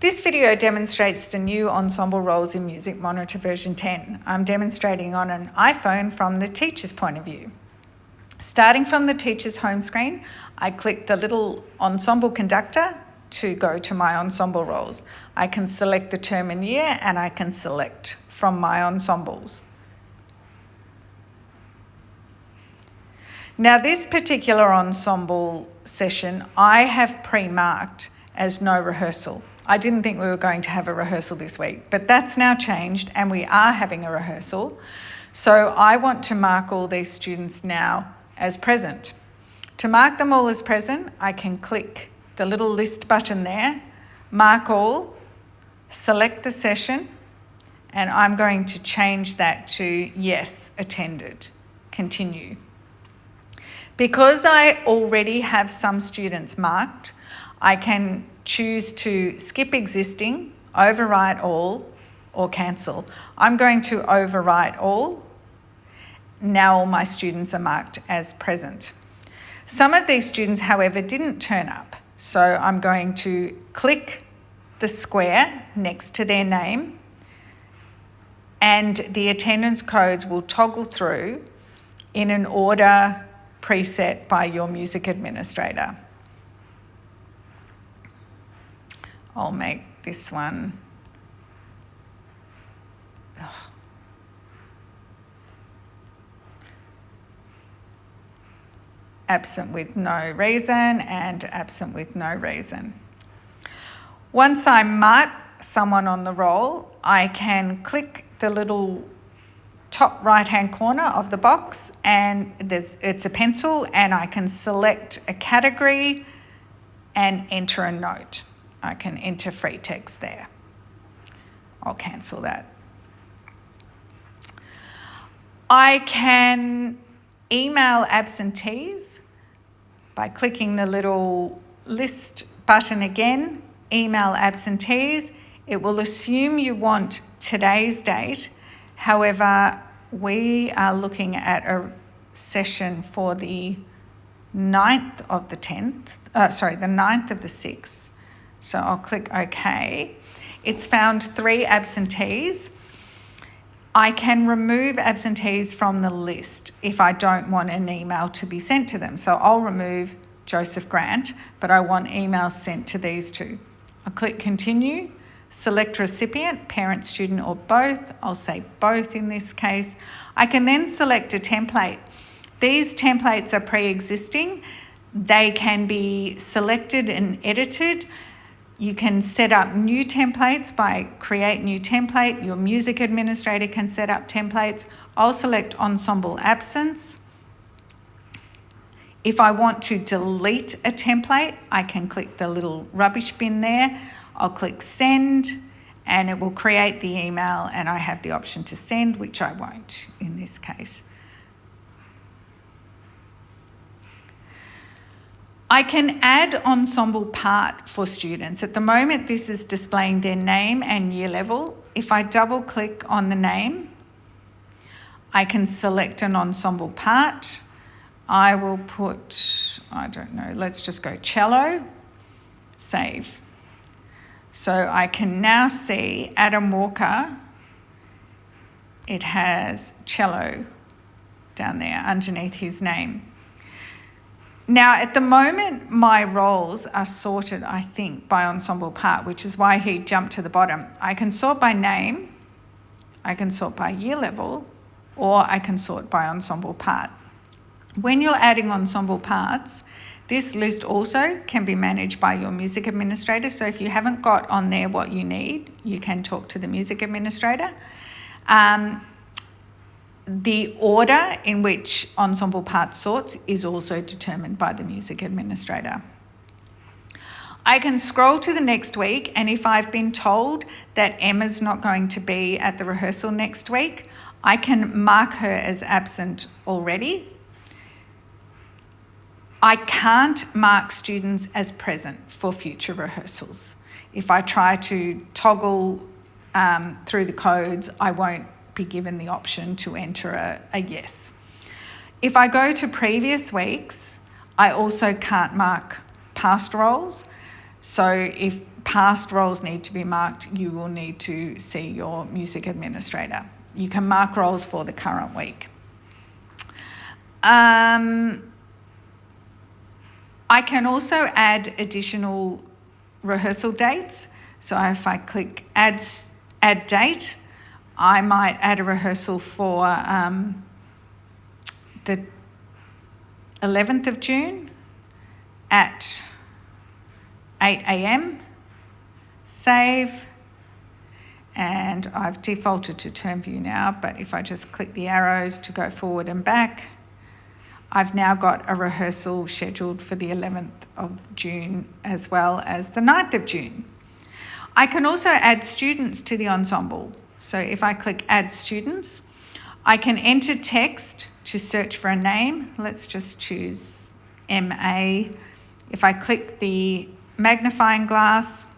This video demonstrates the new ensemble roles in Music Monitor version 10. I'm demonstrating on an iPhone from the teacher's point of view. Starting from the teacher's home screen, I click the little ensemble conductor to go to my ensemble roles. I can select the term and year, and I can select from my ensembles. Now, this particular ensemble session I have pre-marked as no rehearsal. I didn't think we were going to have a rehearsal this week, but that's now changed and we are having a rehearsal. So I want to mark all these students now as present. To mark them all as present, I can click the little list button there, mark all, select the session, and I'm going to change that to yes, attended, continue. Because I already have some students marked, I can choose to skip existing, overwrite all, or cancel. I'm going to overwrite all. Now all my students are marked as present. Some of these students, however, didn't turn up. So I'm going to click the square next to their name, and the attendance codes will toggle through in an order preset by your music administrator. I'll make this one. Absent with no reason and absent with no reason. Once I mark someone on the roll, I can click the little top right-hand corner of the box, and it's a pencil, and I can select a category and enter a note. I can enter free text there. I'll cancel that. I can email absentees by clicking the little list button again, email absentees. It will assume you want today's date. However, we are looking at a session for the 9th of the 6th. So I'll click OK. It's found 3 absentees. I can remove absentees from the list if I don't want an email to be sent to them. So I'll remove Joseph Grant, but I want emails sent to these 2. I'll click Continue, select recipient, parent, student, or both. I'll say both in this case. I can then select a template. These templates are pre-existing. They can be selected and edited. You can set up new templates by create new template. Your music administrator can set up templates. I'll select ensemble absence. If I want to delete a template, I can click the little rubbish bin there. I'll click send, and it will create the email, and I have the option to send, which I won't in this case. I can add ensemble part for students. At the moment, this is displaying their name and year level. If I double click on the name, I can select an ensemble part. I will put, I don't know, let's just go cello, save. So I can now see Adam Walker, it has cello down there underneath his name. Now, at the moment, my roles are sorted, I think, by ensemble part, which is why he jumped to the bottom. I can sort by name, I can sort by year level, or I can sort by ensemble part. When you're adding ensemble parts, this list also can be managed by your music administrator. So if you haven't got on there what you need, you can talk to the music administrator. The order in which ensemble parts sorts is also determined by the music administrator. I can scroll to the next week, and if I've been told that Emma's not going to be at the rehearsal next week, I can mark her as absent already. I can't mark students as present for future rehearsals. If I try to toggle through the codes, I won't be given the option to enter a yes. If I go to previous weeks, I also can't mark past roles. So if past roles need to be marked, you will need to see your music administrator. You can mark roles for the current week. I can also add additional rehearsal dates. So if I click add date, I might add a rehearsal for the 11th of June at 8 a.m. Save. And I've defaulted to term view now, but if I just click the arrows to go forward and back, I've now got a rehearsal scheduled for the 11th of June as well as the 9th of June. I can also add students to the ensemble. So if I click add students, I can enter text to search for a name. Let's just choose MA. If I click the magnifying glass,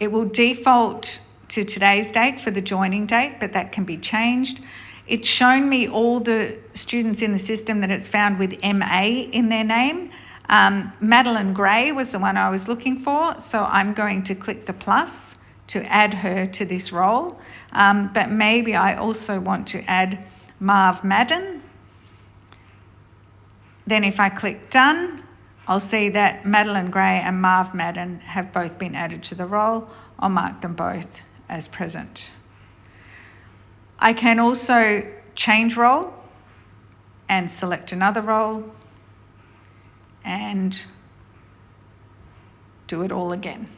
it will default to today's date for the joining date, but that can be changed. It's shown me all the students in the system that it's found with MA in their name. Madeline Gray was the one I was looking for, so I'm going to click the plus to add her to this role. But maybe I also want to add Marv Madden. Then if I click done, I'll see that Madeline Gray and Marv Madden have both been added to the role. I'll mark them both as present. I can also change role and select another role and do it all again.